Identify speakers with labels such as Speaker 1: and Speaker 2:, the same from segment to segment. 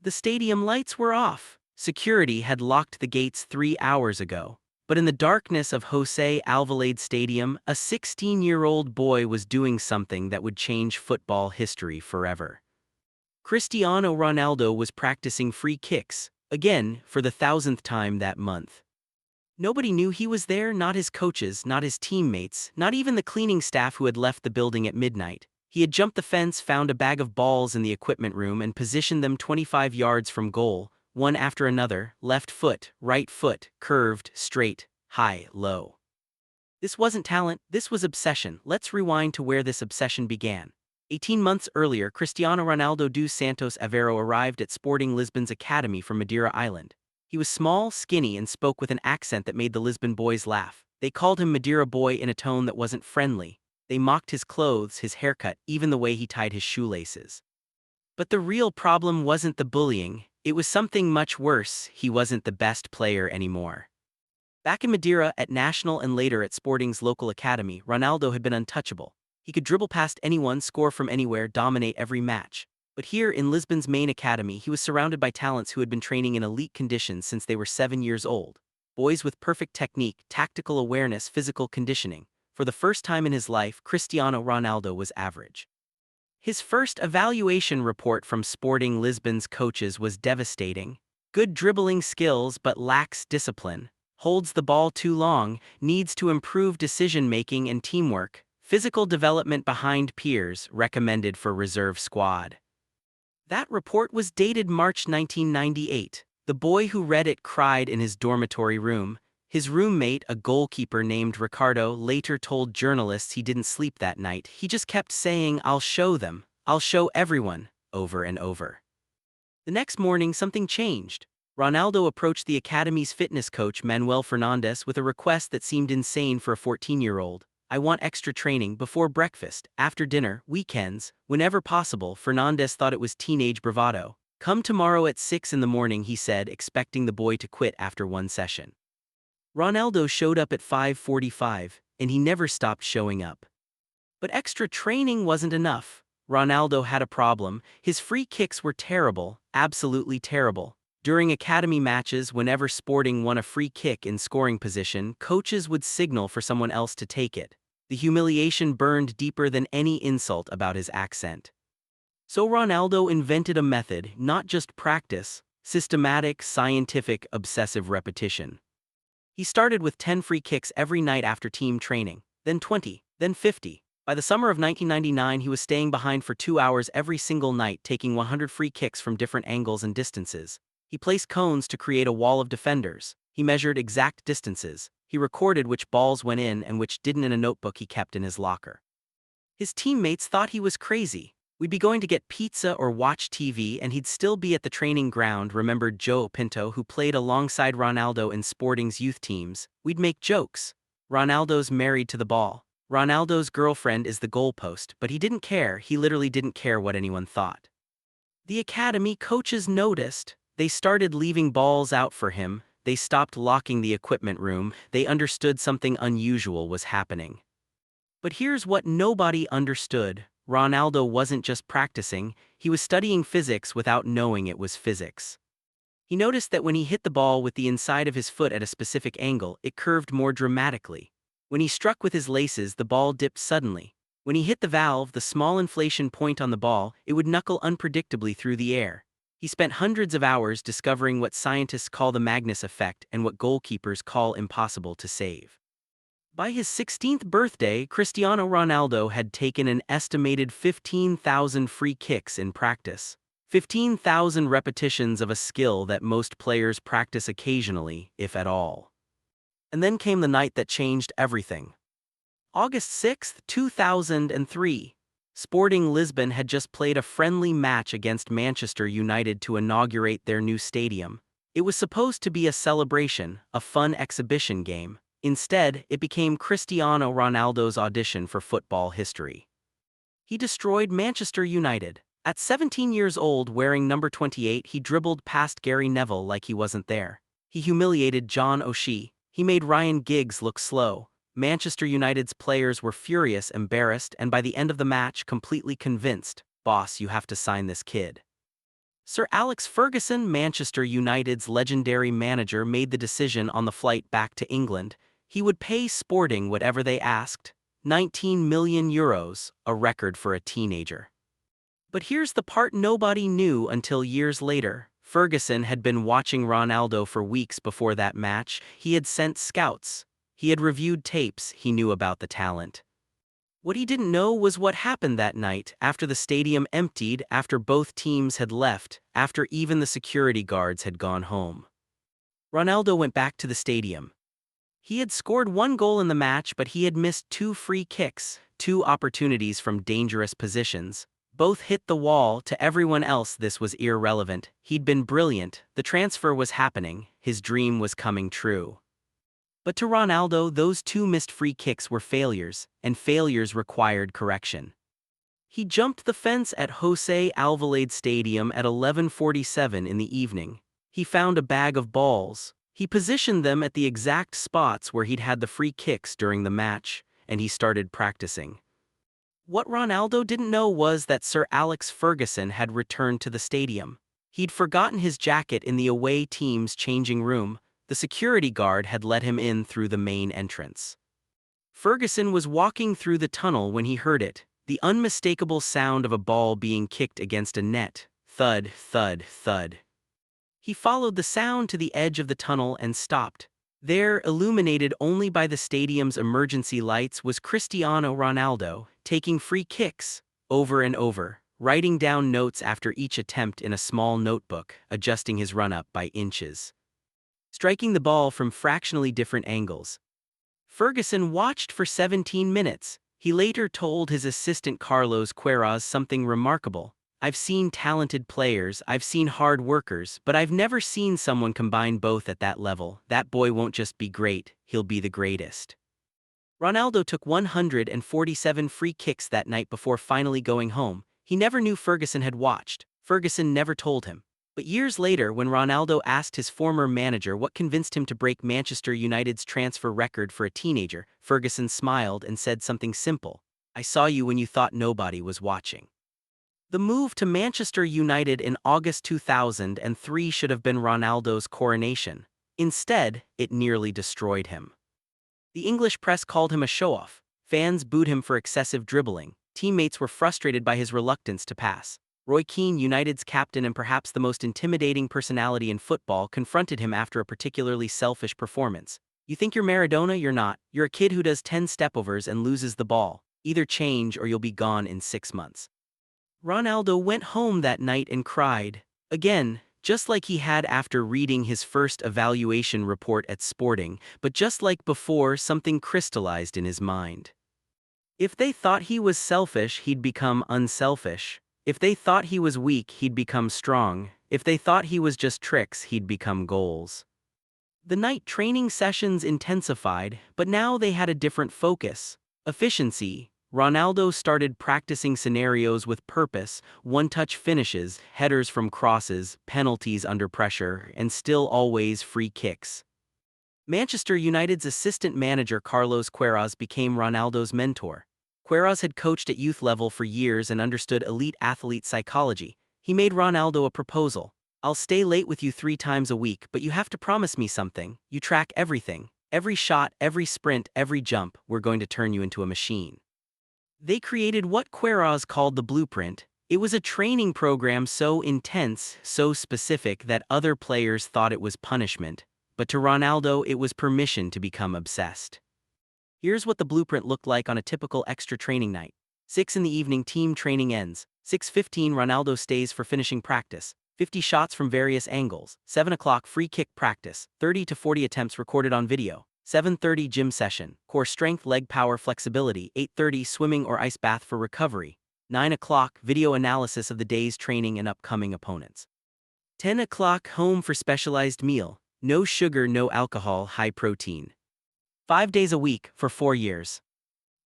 Speaker 1: The stadium lights were off. Security had locked the gates 3 hours ago. But in the darkness of José Alvalade Stadium, a 16-year-old boy was doing something that would change football history forever. Cristiano Ronaldo was practicing free kicks, again for the 1000th time that month. Nobody knew he was there, not his coaches, not his teammates, not even the cleaning staff who had left the building at midnight. He had jumped the fence, found a bag of balls in the equipment room and positioned them 25 yards from goal, one after another, left foot, right foot, curved, straight, high, low. This wasn't talent, this was obsession. Let's rewind to where this obsession began. 18 months earlier, Cristiano Ronaldo dos Santos Aveiro arrived at Sporting Lisbon's academy from Madeira Island. He was small, skinny, and spoke with an accent that made the Lisbon boys laugh. They called him Madeira Boy in a tone that wasn't friendly. They mocked his clothes, his haircut, even the way he tied his shoelaces. But the real problem wasn't the bullying, it was something much worse. He wasn't the best player anymore. Back in Madeira, at National and later at Sporting's local academy, Ronaldo had been untouchable. He could dribble past anyone, score from anywhere, dominate every match. But here, in Lisbon's main academy, he was surrounded by talents who had been training in elite conditions since they were 7 years old. Boys with perfect technique, tactical awareness, physical conditioning. For the first time in his life, Cristiano Ronaldo was average. His first evaluation report from Sporting Lisbon's coaches was devastating. Good dribbling skills but lacks discipline. Holds the ball too long, needs to improve decision-making and teamwork. Physical development behind peers, recommended for reserve squad. That report was dated March 1998. The boy who read it cried in his dormitory room. His roommate, a goalkeeper named Ricardo, later told journalists he didn't sleep that night. He just kept saying, "I'll show them, I'll show everyone," over and over. The next morning, something changed. Ronaldo approached the academy's fitness coach, Manuel Fernandes, with a request that seemed insane for a 14-year-old. "I want extra training before breakfast, after dinner, weekends, whenever possible." Fernandes thought it was teenage bravado. "Come tomorrow at 6 in the morning," he said, expecting the boy to quit after one session. Ronaldo showed up at 5:45, and he never stopped showing up. But extra training wasn't enough. Ronaldo had a problem. His free kicks were terrible, absolutely terrible. During academy matches, whenever Sporting won a free kick in scoring position, coaches would signal for someone else to take it. The humiliation burned deeper than any insult about his accent. So Ronaldo invented a method, not just practice, systematic, scientific, obsessive repetition. He started with 10 free kicks every night after team training, then 20, then 50. By the summer of 1999, he was staying behind for 2 hours every single night, taking 100 free kicks from different angles and distances. He placed cones to create a wall of defenders. He measured exact distances. He recorded which balls went in and which didn't in a notebook he kept in his locker. His teammates thought he was crazy. "We'd be going to get pizza or watch TV and he'd still be at the training ground," remembered Joe Pinto, who played alongside Ronaldo in Sporting's youth teams. "We'd make jokes. Ronaldo's married to the ball. Ronaldo's girlfriend is the goalpost," but he didn't care. He literally didn't care what anyone thought. The academy coaches noticed. They started leaving balls out for him. They stopped locking the equipment room. They understood something unusual was happening. But here's what nobody understood. Ronaldo wasn't just practicing, he was studying physics without knowing it was physics. He noticed that when he hit the ball with the inside of his foot at a specific angle, it curved more dramatically. When he struck with his laces, the ball dipped suddenly. When he hit the valve, the small inflation point on the ball, it would knuckle unpredictably through the air. He spent hundreds of hours discovering what scientists call the Magnus effect and what goalkeepers call impossible to save. By his 16th birthday, Cristiano Ronaldo had taken an estimated 15,000 free kicks in practice. 15,000 repetitions of a skill that most players practice occasionally, if at all. And then came the night that changed everything. August 6, 2003. Sporting Lisbon had just played a friendly match against Manchester United to inaugurate their new stadium. It was supposed to be a celebration, a fun exhibition game. Instead, it became Cristiano Ronaldo's audition for football history. He destroyed Manchester United. At 17 years old, wearing number 28, he dribbled past Gary Neville like he wasn't there. He humiliated John O'Shea. He made Ryan Giggs look slow. Manchester United's players were furious, embarrassed, and by the end of the match, completely convinced, "Boss, you have to sign this kid." Sir Alex Ferguson, Manchester United's legendary manager, made the decision on the flight back to England. He would pay Sporting whatever they asked, €19 million, a record for a teenager. But here's the part nobody knew until years later. Ferguson had been watching Ronaldo for weeks before that match. He had sent scouts. He had reviewed tapes. He knew about the talent. What he didn't know was what happened that night, after the stadium emptied, after both teams had left, after even the security guards had gone home. Ronaldo went back to the stadium. He had scored one goal in the match, but he had missed two free kicks, two opportunities from dangerous positions. Both hit the wall. To everyone else this was irrelevant. He'd been brilliant, the transfer was happening, his dream was coming true. But to Ronaldo, those two missed free kicks were failures, and failures required correction. He jumped the fence at José Alvalade Stadium at 11:47 in the evening. He found a bag of balls. He positioned them at the exact spots where he'd had the free kicks during the match, and he started practicing. What Ronaldo didn't know was that Sir Alex Ferguson had returned to the stadium. He'd forgotten his jacket in the away team's changing room. The security guard had let him in through the main entrance. Ferguson was walking through the tunnel when he heard it, the unmistakable sound of a ball being kicked against a net. Thud, thud, thud. He followed the sound to the edge of the tunnel and stopped. There, illuminated only by the stadium's emergency lights, was Cristiano Ronaldo, taking free kicks, over and over, writing down notes after each attempt in a small notebook, adjusting his run-up by inches, striking the ball from fractionally different angles. Ferguson watched for 17 minutes. He later told his assistant Carlos Queiroz something remarkable. "I've seen talented players, I've seen hard workers, but I've never seen someone combine both at that level. That boy won't just be great, he'll be the greatest." Ronaldo took 147 free kicks that night before finally going home. He never knew Ferguson had watched. Ferguson never told him. But years later, when Ronaldo asked his former manager what convinced him to break Manchester United's transfer record for a teenager, Ferguson smiled and said something simple: "I saw you when you thought nobody was watching." The move to Manchester United in August 2003 should have been Ronaldo's coronation. Instead, it nearly destroyed him. The English press called him a show-off. Fans booed him for excessive dribbling. Teammates were frustrated by his reluctance to pass. Roy Keane, United's captain and perhaps the most intimidating personality in football, confronted him after a particularly selfish performance. "You think you're Maradona? You're not. You're a kid who does 10 stepovers and loses the ball. Either change or you'll be gone in 6 months." Ronaldo went home that night and cried. Again, just like he had after reading his first evaluation report at Sporting, but just like before, something crystallized in his mind. If they thought he was selfish, he'd become unselfish. If they thought he was weak, he'd become strong. If they thought he was just tricks, he'd become goals. The night training sessions intensified, but now they had a different focus: efficiency. Ronaldo started practicing scenarios with purpose: one-touch finishes, headers from crosses, penalties under pressure, and still always free kicks. Manchester United's assistant manager Carlos Queiroz became Ronaldo's mentor. Queiroz had coached at youth level for years and understood elite athlete psychology. He made Ronaldo a proposal: "I'll stay late with you 3 times a week, but you have to promise me something. You track everything. Every shot, every sprint, every jump. We're going to turn you into a machine." They created what Queiroz called the blueprint. It was a training program so intense, so specific that other players thought it was punishment. But to Ronaldo, it was permission to become obsessed. Here's what the blueprint looked like on a typical extra training night. 6 in the evening, team training ends. 6:15, Ronaldo stays for finishing practice. 50 shots from various angles. 7 o'clock, free kick practice. 30 to 40 attempts recorded on video. 7:30, gym session. Core strength, leg power, flexibility. 8:30, swimming or ice bath for recovery. 9 o'clock, video analysis of the day's training and upcoming opponents. 10 o'clock, home for specialized meal. No sugar, no alcohol, high protein. 5 days a week for 4 years.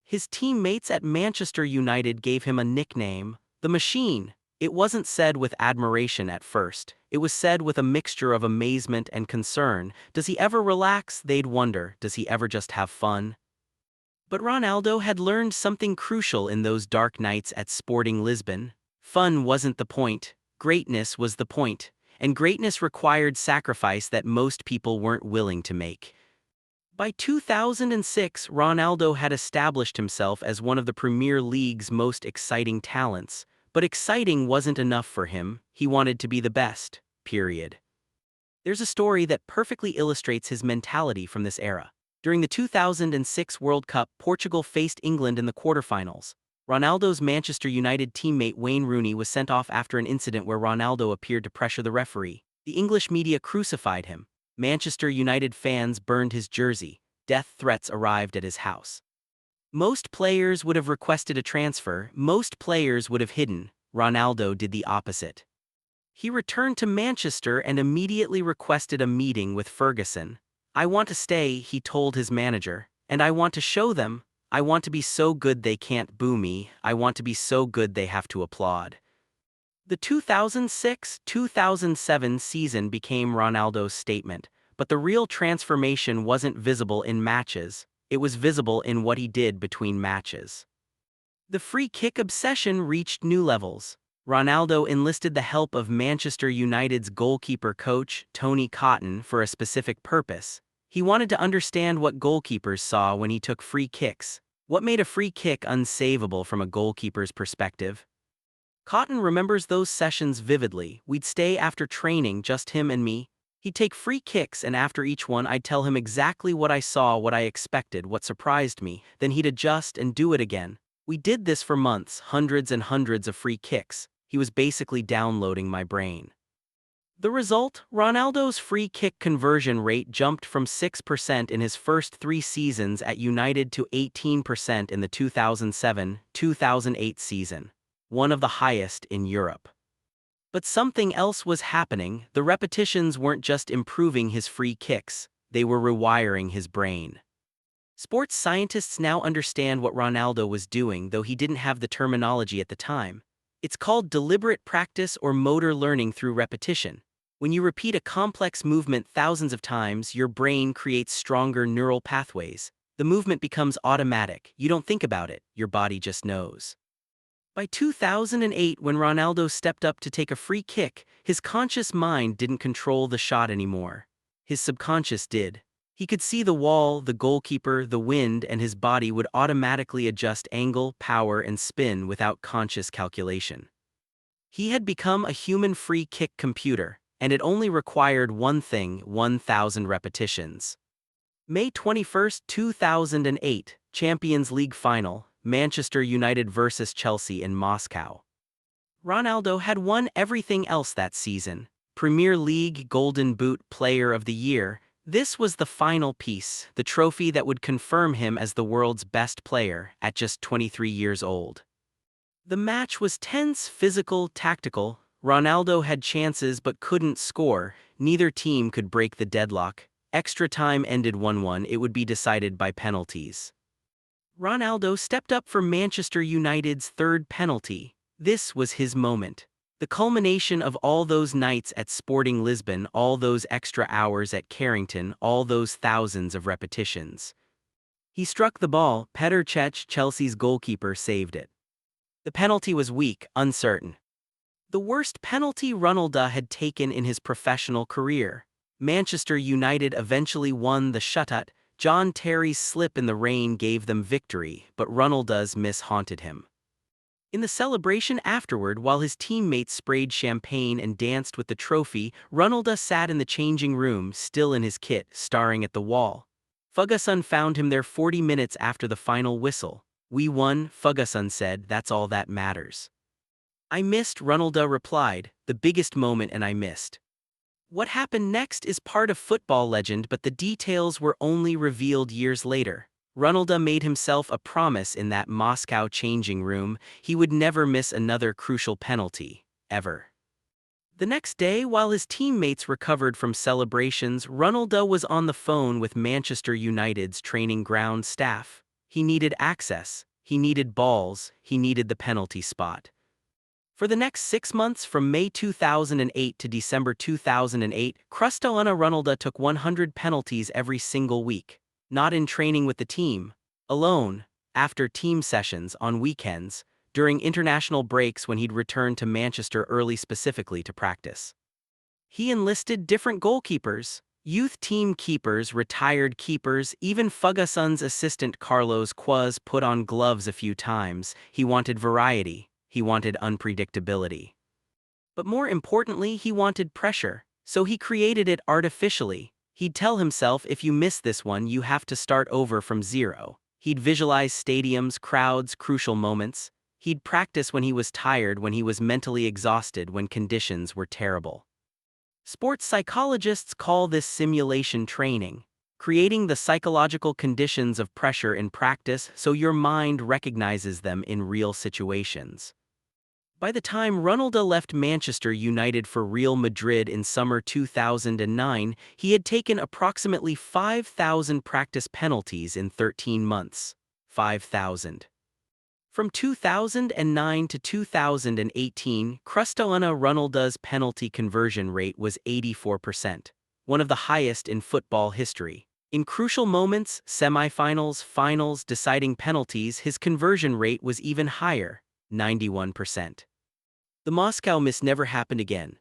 Speaker 1: His teammates at Manchester United gave him a nickname: the Machine. It wasn't said with admiration at first. It was said with a mixture of amazement and concern. Does he ever relax? They'd wonder. Does he ever just have fun? But Ronaldo had learned something crucial in those dark nights at Sporting Lisbon. Fun wasn't the point. Greatness was the point, and greatness required sacrifice that most people weren't willing to make. By 2006, Ronaldo had established himself as one of the Premier League's most exciting talents, but exciting wasn't enough for him. He wanted to be the best, period. There's a story that perfectly illustrates his mentality from this era. During the 2006 World Cup, Portugal faced England in the quarterfinals. Ronaldo's Manchester United teammate Wayne Rooney was sent off after an incident where Ronaldo appeared to pressure the referee. The English media crucified him. Manchester United fans burned his jersey. Death threats arrived at his house. Most players would have requested a transfer. Most players would have hidden. Ronaldo did the opposite. He returned to Manchester and immediately requested a meeting with Ferguson. "I want to stay," he told his manager, "and I want to show them. I want to be so good they can't boo me. I want to be so good they have to applaud." The 2006-2007 season became Ronaldo's statement, but the real transformation wasn't visible in matches. It was visible in what he did between matches. The free kick obsession reached new levels. Ronaldo enlisted the help of Manchester United's goalkeeper coach, Tony Cotton, for a specific purpose. He wanted to understand what goalkeepers saw when he took free kicks. What made a free kick unsavable from a goalkeeper's perspective? Cotton remembers those sessions vividly. We'd stay after training, just him and me. He'd take free kicks, and after each one I'd tell him exactly what I saw, what I expected, what surprised me. Then he'd adjust and do it again. We did this for months, hundreds and hundreds of free kicks. He was basically downloading my brain. The result? Ronaldo's free kick conversion rate jumped from 6% in his first 3 seasons at United to 18% in the 2007-2008 season, one of the highest in Europe. But something else was happening. The repetitions weren't just improving his free kicks, they were rewiring his brain. Sports scientists now understand what Ronaldo was doing, though he didn't have the terminology at the time. It's called deliberate practice or motor learning through repetition. When you repeat a complex movement thousands of times, your brain creates stronger neural pathways. The movement becomes automatic. You don't think about it, your body just knows. By 2008, when Ronaldo stepped up to take a free kick, his conscious mind didn't control the shot anymore. His subconscious did. He could see the wall, the goalkeeper, the wind, and his body would automatically adjust angle, power, and spin without conscious calculation. He had become a human free kick computer, and it only required one thing: 1,000 repetitions. May 21, 2008, Champions League Final, Manchester United vs Chelsea in Moscow. Ronaldo had won everything else that season: Premier League, Golden Boot, Player of the Year. This was the final piece, the trophy that would confirm him as the world's best player at just 23 years old. The match was tense, physical, tactical. Ronaldo had chances but couldn't score. Neither team could break the deadlock. Extra time ended 1-1. It would be decided by penalties. Ronaldo stepped up for Manchester United's third penalty. This was his moment. The culmination of all those nights at Sporting Lisbon, all those extra hours at Carrington, all those thousands of repetitions. He struck the ball. Petr Cech, Chelsea's goalkeeper, saved it. The penalty was weak, uncertain. The worst penalty Ronaldo had taken in his professional career. Manchester United eventually won the shutout. John Terry's slip in the rain gave them victory, but Ronaldo's miss haunted him. In the celebration afterward, while his teammates sprayed champagne and danced with the trophy, Ronaldo sat in the changing room, still in his kit, staring at the wall. Ferguson found him there 40 minutes after the final whistle. "We won," Ferguson said. "That's all that matters." "I missed," Ronaldo replied. "The biggest moment, and I missed." What happened next is part of football legend, but the details were only revealed years later. Ronaldo made himself a promise in that Moscow changing room: he would never miss another crucial penalty, ever. The next day, while his teammates recovered from celebrations, Ronaldo was on the phone with Manchester United's training ground staff. He needed access, he needed balls, he needed the penalty spot. For the next 6 months, from May 2008 to December 2008, Cristiano Ronaldo took 100 penalties every single week. Not in training with the team, alone, after team sessions, on weekends, during international breaks when he'd return to Manchester early specifically to practice. He enlisted different goalkeepers, youth team keepers, retired keepers, even Ferguson's assistant Carlos Quaz put on gloves a few times. He wanted variety, he wanted unpredictability. But more importantly, he wanted pressure, so he created it artificially. He'd tell himself, if you miss this one, you have to start over from zero. He'd visualize stadiums, crowds, crucial moments. He'd practice when he was tired, when he was mentally exhausted, when conditions were terrible. Sports psychologists call this simulation training, creating the psychological conditions of pressure in practice so your mind recognizes them in real situations. By the time Ronaldo left Manchester United for Real Madrid in summer 2009, he had taken approximately 5,000 practice penalties in 13 months. 5,000. From 2009 to 2018, Cristiano Ronaldo's penalty conversion rate was 84%, one of the highest in football history. In crucial moments, semi-finals, finals, deciding penalties, his conversion rate was even higher, 91%. The Moscow miss never happened again.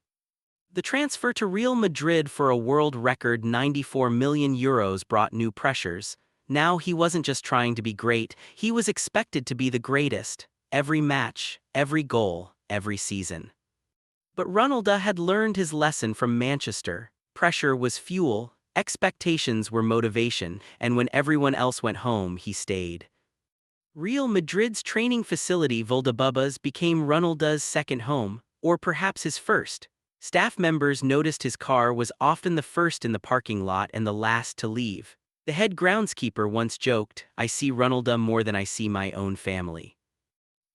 Speaker 1: The transfer to Real Madrid for a world record €94 million brought new pressures. Now he wasn't just trying to be great, he was expected to be the greatest, every match, every goal, every season. But Ronaldo had learned his lesson from Manchester. Pressure was fuel, expectations were motivation, and when everyone else went home, he stayed. Real Madrid's training facility Valdebebas became Ronaldo's second home, or perhaps his first. Staff members noticed his car was often the first in the parking lot and the last to leave. The head groundskeeper once joked, "I see Ronaldo more than I see my own family."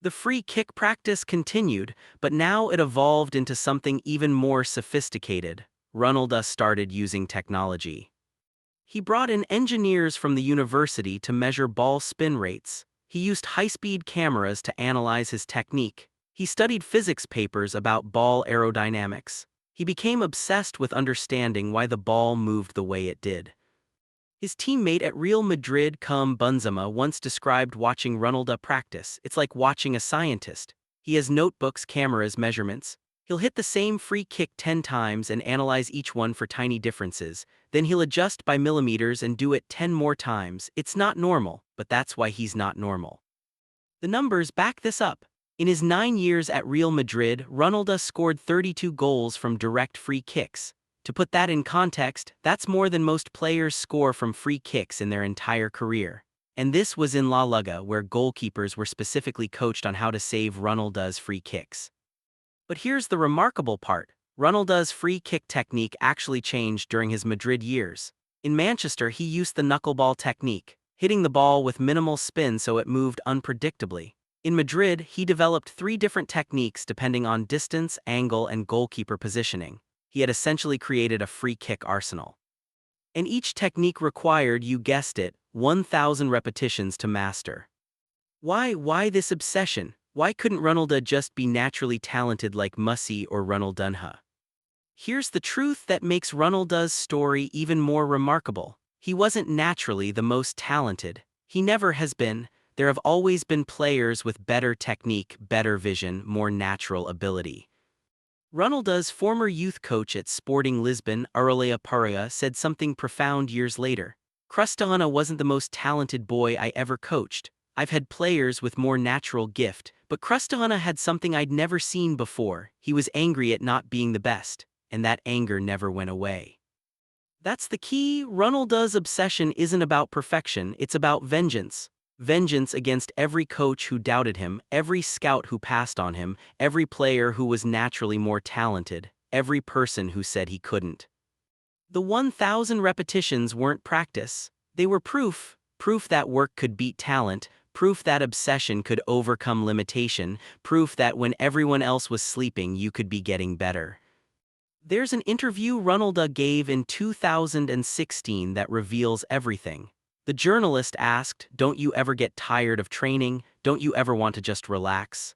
Speaker 1: The free kick practice continued, but now it evolved into something even more sophisticated. Ronaldo started using technology. He brought in engineers from the university to measure ball spin rates. He used high-speed cameras to analyze his technique. He studied physics papers about ball aerodynamics. He became obsessed with understanding why the ball moved the way it did. His teammate at Real Madrid, Benzema, once described watching Ronaldo practice. It's like watching a scientist. He has notebooks, cameras, measurements. He'll hit the same free kick 10 times and analyze each one for tiny differences. Then he'll adjust by millimeters and do it 10 more times. It's not normal, but that's why he's not normal. The numbers back this up. In his 9 years at Real Madrid, Ronaldo scored 32 goals from direct free kicks. To put that in context, that's more than most players score from free kicks in their entire career. And this was in La Liga, where goalkeepers were specifically coached on how to save Ronaldo's free kicks. But here's the remarkable part. Ronaldo's free kick technique actually changed during his Madrid years. In Manchester, he used the knuckleball technique, hitting the ball with minimal spin so it moved unpredictably. In Madrid, he developed 3 different techniques depending on distance, angle, and goalkeeper positioning. He had essentially created a free kick arsenal. And each technique required, you guessed it, 1,000 repetitions to master. Why this obsession? Why couldn't Ronaldo just be naturally talented like Messi or Ronaldinho? Here's the truth that makes Ronaldo's story even more remarkable. He wasn't naturally the most talented. He never has been. There have always been players with better technique, better vision, more natural ability. Ronaldo's former youth coach at Sporting Lisbon, Aurelio Pereira, said something profound years later. Cristiano wasn't the most talented boy I ever coached. I've had players with more natural gift, but Cristiano had something I'd never seen before. He was angry at not being the best, and that anger never went away. That's the key. Ronaldo's obsession isn't about perfection, it's about vengeance. Vengeance against every coach who doubted him, every scout who passed on him, every player who was naturally more talented, every person who said he couldn't. The 1,000 repetitions weren't practice. They were proof that work could beat talent, proof that obsession could overcome limitation, proof that when everyone else was sleeping you could be getting better. There's an interview Ronaldo gave in 2016 that reveals everything. The journalist asked, "Don't you ever get tired of training? Don't you ever want to just relax?"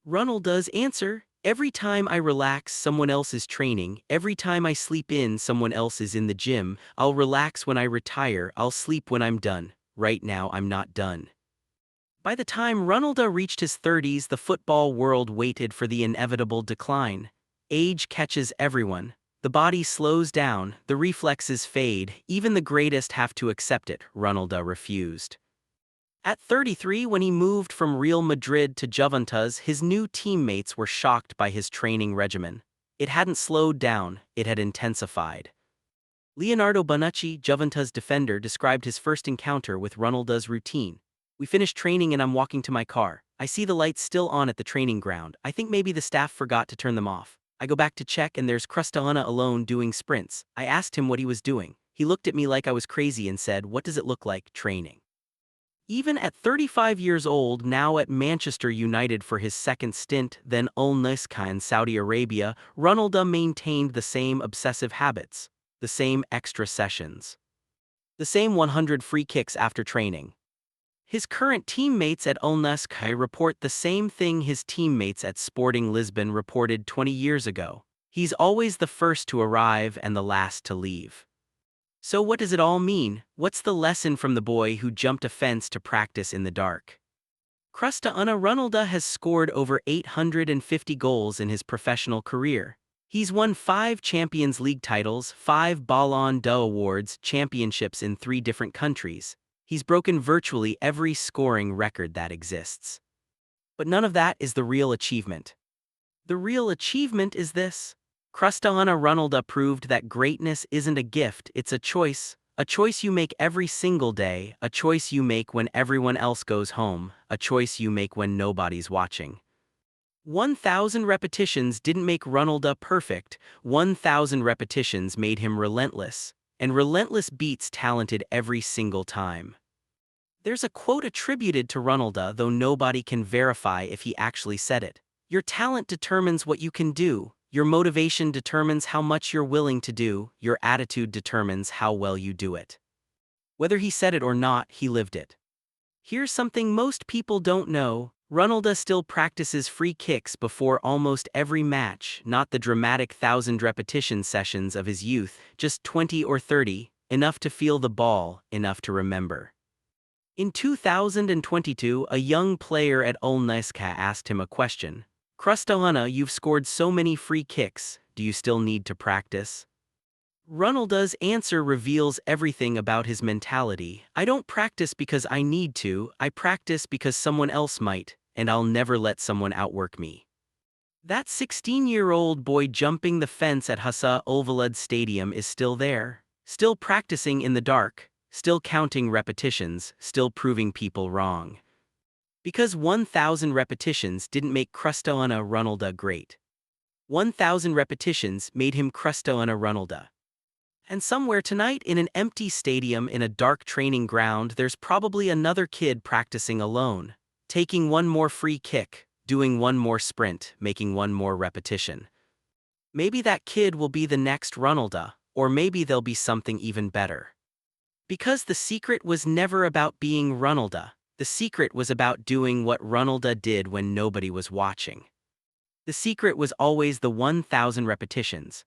Speaker 1: Ronaldo's answer, "Every time I relax, someone else is training. Every time I sleep in, someone else is in the gym. I'll relax when I retire, I'll sleep when I'm done. Right now I'm not done." By the time Ronaldo reached his 30s, the football world waited for the inevitable decline. Age catches everyone. The body slows down, the reflexes fade, even the greatest have to accept it. Ronaldo refused. At 33, when he moved from Real Madrid to Juventus, his new teammates were shocked by his training regimen. It hadn't slowed down, it had intensified. Leonardo Bonucci, Juventus defender, described his first encounter with Ronaldo's routine. "We finished training and I'm walking to my car. I see the lights still on at the training ground. I think maybe the staff forgot to turn them off. I go back to check and there's Cristiano alone doing sprints. I asked him what he was doing. He looked at me like I was crazy and said, 'What does it look like training?'" Even at 35 years old, now at Manchester United for his second stint, then Al Nassr in Saudi Arabia, Ronaldo maintained the same obsessive habits, the same extra sessions, the same 100 free kicks after training. His current teammates at Al Nassr report the same thing his teammates at Sporting Lisbon reported 20 years ago. He's always the first to arrive and the last to leave. So what does it all mean? What's the lesson from the boy who jumped a fence to practice in the dark? Cristiano Ronaldo has scored over 850 goals in his professional career. He's won 5 Champions League titles, 5 Ballon d'Or awards, championships in 3 different countries. He's broken virtually every scoring record that exists. But none of that is the real achievement. The real achievement is this. Cristiano Ronaldo proved that greatness isn't a gift, it's a choice you make every single day, a choice you make when everyone else goes home, a choice you make when nobody's watching. 1,000 repetitions didn't make Ronaldo perfect, 1,000 repetitions made him relentless, and relentless beats talented every single time. There's a quote attributed to Ronaldo, though nobody can verify if he actually said it. "Your talent determines what you can do. Your motivation determines how much you're willing to do. Your attitude determines how well you do it." Whether he said it or not, he lived it. Here's something most people don't know. Ronaldo still practices free kicks before almost every match, not the dramatic 1,000 repetition sessions of his youth, just 20 or 30, enough to feel the ball, enough to remember. In 2022, a young player at Al Nassr asked him a question. "Cristiano, you've scored so many free kicks, do you still need to practice?" Ronaldo's answer reveals everything about his mentality. "I don't practice because I need to, I practice because someone else might, and I'll never let someone outwork me." That 16-year-old boy jumping the fence at Hassa Ulvalid Stadium is still there, still practicing in the dark, still counting repetitions, still proving people wrong. Because 1,000 repetitions didn't make Cristiano Ronaldo great. 1,000 repetitions made him Cristiano Ronaldo. And somewhere tonight in an empty stadium in a dark training ground, there's probably another kid practicing alone, taking one more free kick, doing one more sprint, making one more repetition. Maybe that kid will be the next Ronaldo, or maybe there'll be something even better. Because the secret was never about being Ronaldo. The secret was about doing what Ronaldo did when nobody was watching. The secret was always the 1,000 repetitions,